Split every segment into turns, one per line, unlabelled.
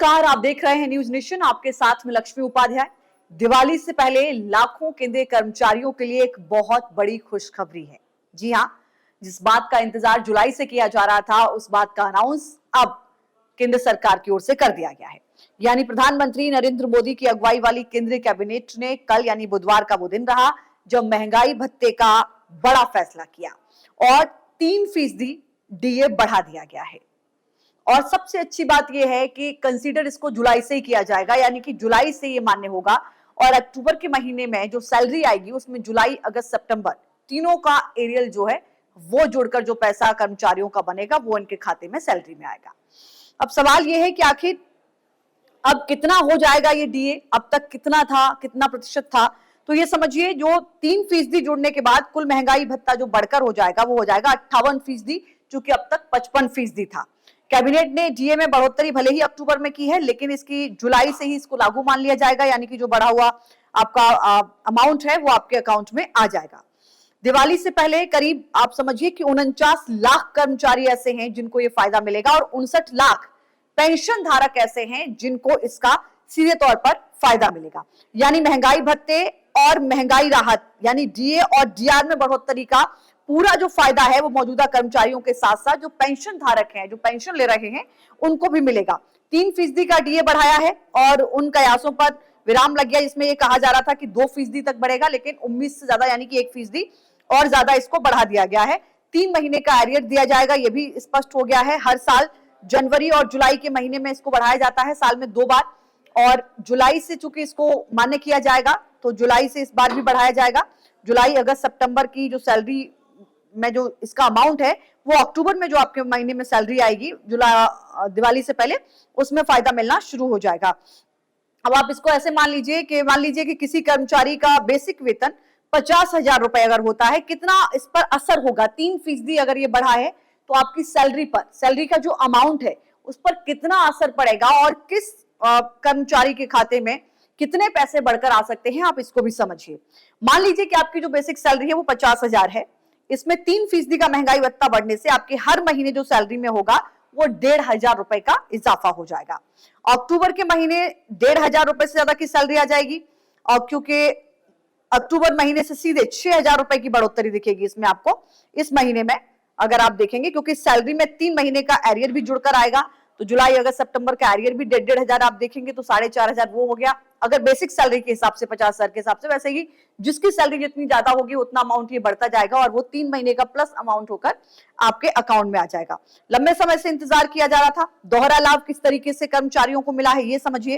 नमस्कार, आप देख रहे हैं न्यूज नेशन। आपके साथ में लक्ष्मी उपाध्याय। दिवाली से पहले लाखों केंद्रीय कर्मचारियों के लिए एक बहुत बड़ी खुशखबरी है। जी हां, जिस बात का इंतजार जुलाई से किया जा रहा था, उस बात का अनाउंस अब केंद्र सरकार की ओर से कर दिया गया है। यानी प्रधानमंत्री नरेंद्र मोदी की अगुवाई वाली केंद्रीय कैबिनेट ने कल यानी बुधवार का वो दिन रहा जब महंगाई भत्ते का बड़ा फैसला किया और 3% डीए बढ़ा दिया गया है। और सबसे अच्छी बात यह है कि कंसीडर इसको जुलाई से ही किया जाएगा, यानी कि जुलाई से ये मान्य होगा और अक्टूबर के महीने में जो सैलरी आएगी उसमें जुलाई, अगस्त, सितंबर तीनों का एरियल जो है वो जुड़कर जो पैसा कर्मचारियों का बनेगा वो इनके खाते में सैलरी में आएगा। अब सवाल यह है कि आखिर अब कितना हो जाएगा ये डीए, अब तक कितना था, कितना प्रतिशत था। तो ये समझिए जो 3% जुड़ने के बाद कुल महंगाई भत्ता जो बढ़कर हो जाएगा वो हो जाएगा 58%, जो कि अब तक 55% था। कैबिनेट ने डीए में बढ़ोतरी भले ही अक्टूबर में की है, लेकिन इसकी जुलाई से ही इसको लागू मान लिया जाएगा, यानी कि जो बढ़ा हुआ आपका अमाउंट है वो आपके अकाउंट में आ जाएगा। दिवाली से पहले करीब आप समझिए कि 49 लाख कर्मचारी ऐसे हैं जिनको ये फायदा मिलेगा और 59 लाख पेंशन धारक ऐसे हैं जिनको इसका सीधे तौर पर फायदा मिलेगा। यानी महंगाई भत्ते और महंगाई राहत यानी डीए और डीआर में बढ़ोतरी का पूरा जो फायदा है वो मौजूदा कर्मचारियों के साथ साथ जो पेंशन धारक हैं, जो पेंशन ले रहे हैं, उनको भी मिलेगा। 3% का डीए बढ़ाया है और उन कयासों पर विराम लग गया जिसमें ये कहा जा रहा था कि 2% तक बढ़ेगा, लेकिन उम्मीद से ज्यादा यानी कि 1% और ज्यादा इसको बढ़ा दिया गया है। 3 महीने का एरियर दिया जाएगा, ये भी स्पष्ट हो गया है। हर साल जनवरी और जुलाई के महीने में इसको बढ़ाया जाता है, साल में 2 बार, और जुलाई से चूंकि इसको मान्य किया जाएगा तो जुलाई से इस बार भी बढ़ाया जाएगा। जुलाई, अगस्त, सितंबर की जो सैलरी में जो इसका अमाउंट है वो अक्टूबर में जो आपके महीने में सैलरी आएगी जुलाई दिवाली से पहले, उसमें फायदा मिलना शुरू हो जाएगा। अब आप इसको ऐसे मान लीजिए कि किसी कर्मचारी का बेसिक वेतन 50,000 रुपए अगर होता है, कितना इस पर असर होगा 3% अगर ये बढ़ा है तो आपकी सैलरी पर, सैलरी का जो अमाउंट है उस पर कितना असर पड़ेगा और किस कर्मचारी के खाते में कितने पैसे बढ़कर आ सकते हैं, आप इसको भी समझिए। मान लीजिए कि आपकी जो बेसिक सैलरी है वो 50,000 है, इसमें 3% का महंगाई भत्ता बढ़ने से आपके हर महीने जो सैलरी में होगा वो 1,500 रुपए का इजाफा हो जाएगा। अक्टूबर के महीने 1,500 रुपए से ज्यादा की सैलरी आ जाएगी और क्योंकि अक्टूबर महीने से सीधे 6,000 रुपए की बढ़ोतरी दिखेगी इसमें आपको इस महीने में, अगर आप देखेंगे, क्योंकि सैलरी में 3 महीने का एरियर भी जुड़कर आएगा। तो जुलाई, अगस्त, सितंबर का एरियर भी 1,500 आप देखेंगे तो 4,500 वो हो गया अगर बेसिक सैलरी के हिसाब से, 50,000 के हिसाब से। वैसे ही जिसकी सैलरी जितनी ज्यादा होगी उतना अमाउंट ये बढ़ता जाएगा और वो 3 महीने का प्लस अमाउंट होकर आपके अकाउंट में आ जाएगा। लंबे समय से इंतजार किया जा रहा था। दोहरा लाभ किस तरीके से कर्मचारियों को मिला है ये समझिए।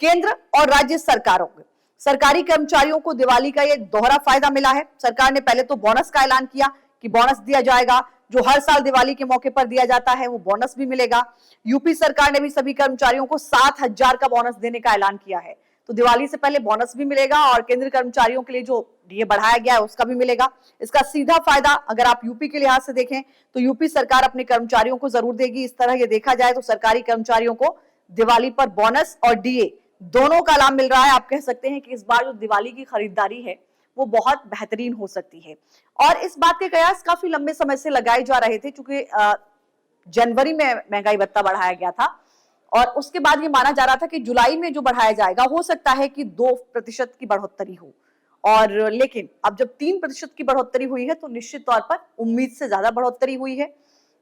केंद्र और राज्य सरकारों को, सरकारी कर्मचारियों को दिवाली का ये दोहरा फायदा मिला है। सरकार ने पहले तो बोनस का ऐलान किया कि बोनस दिया जाएगा, जो हर साल दिवाली के मौके पर दिया जाता है वो बोनस भी मिलेगा। यूपी सरकार ने भी सभी कर्मचारियों को 7,000 का बोनस देने का ऐलान किया है, तो दिवाली से पहले बोनस भी मिलेगा और केंद्र कर्मचारियों के लिए जो डीए बढ़ाया गया है उसका भी मिलेगा। इसका सीधा फायदा अगर आप यूपी के लिहाज से देखें तो यूपी सरकार अपने कर्मचारियों को जरूर देगी। इस तरह ये देखा जाए तो सरकारी कर्मचारियों को दिवाली पर बोनस और डीए दोनों का लाभ मिल रहा है। आप कह सकते हैं कि इस बार जो दिवाली की खरीदारी है वो बहुत बेहतरीन हो सकती है और इस बात के कयास काफी लंबे समय से लगाए जा रहे थे, क्योंकि जनवरी में महंगाई भत्ता बढ़ाया गया था और उसके बाद ये माना जा रहा था कि जुलाई में जो बढ़ाया जाएगा हो सकता है कि 2% की बढ़ोतरी हो, और लेकिन अब जब 3% की बढ़ोतरी हुई है तो निश्चित तौर पर उम्मीद से ज्यादा बढ़ोतरी हुई है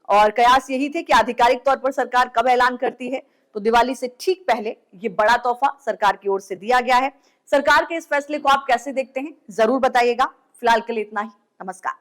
और कयास यही थे कि आधिकारिक तौर पर सरकार कब ऐलान करती है, तो दिवाली से ठीक पहले ये बड़ा तोहफा सरकार की ओर से दिया गया है। सरकार के इस फैसले को आप कैसे देखते हैं जरूर बताइएगा। फिलहाल के लिए इतना ही, नमस्कार।